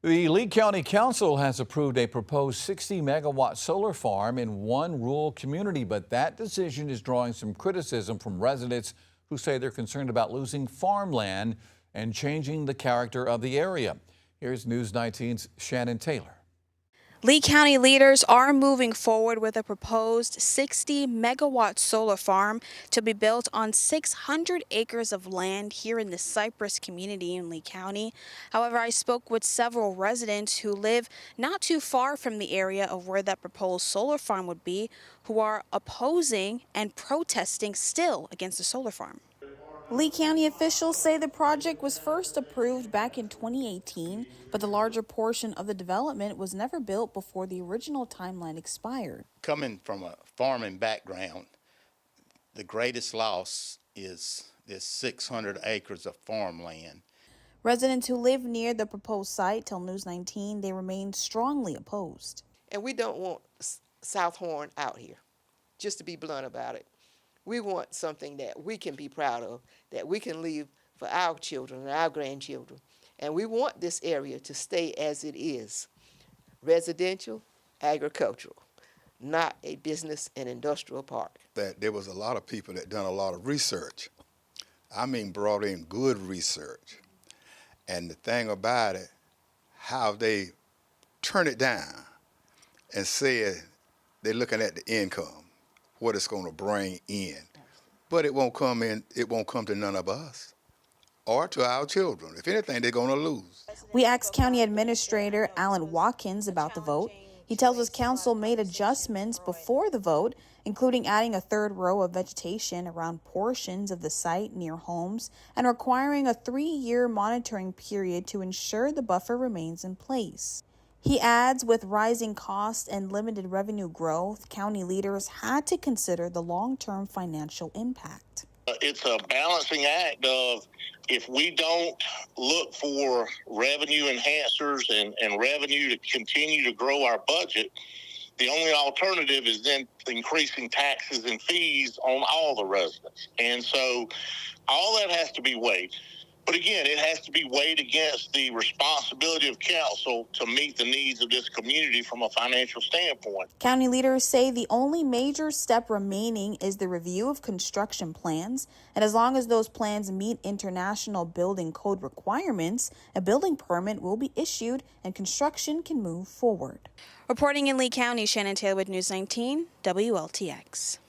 The Lee County Council has approved a proposed 60-megawatt solar farm in one rural community, but that decision is drawing some criticism from residents who say they're concerned about losing farmland and changing the character of the area. Here's News 19's Shannon Taylor. Lee County leaders are moving forward with a proposed 60-megawatt solar farm to be built on 600 acres of land here in the Cypress community in Lee County. However, I spoke with several residents who live not too far from the area of where that proposed solar farm would be, who are opposing and protesting still against the solar farm. Lee County officials say the project was first approved back in 2018, but the larger portion of the development was never built before the original timeline expired. Coming from a farming background, the greatest loss is this 600 acres of farmland. Residents who live near the proposed site tell News 19 they remain strongly opposed. And we don't want South Horn out here, just to be blunt about it. We want something that we can be proud of, that we can leave for our children and our grandchildren. And we want this area to stay as it is, residential, agricultural, not a business and industrial park. That there was a lot of people that done a lot of research. I mean, brought in good research. And the thing about it, how they turn it down and said they're looking at the income, what it's going to bring in. But it won't come to none of us or to our children. If anything, they're going to lose. We asked County Administrator Alan Watkins about the vote. He tells us council made adjustments before the vote, including adding a third row of vegetation around portions of the site near homes and requiring a 3-year monitoring period to ensure the buffer remains in place. He adds, with rising costs and limited revenue growth, county leaders had to consider the long-term financial impact. It's a balancing act of, if we don't look for revenue enhancers and revenue to continue to grow our budget, the only alternative is then increasing taxes and fees on all the residents. And so all that has to be weighed. But again, it has to be weighed against the responsibility of council to meet the needs of this community from a financial standpoint. County leaders say the only major step remaining is the review of construction plans, and as long as those plans meet international building code requirements, a building permit will be issued and construction can move forward. Reporting in Lee County, Shannon Taylor with News 19, WLTX.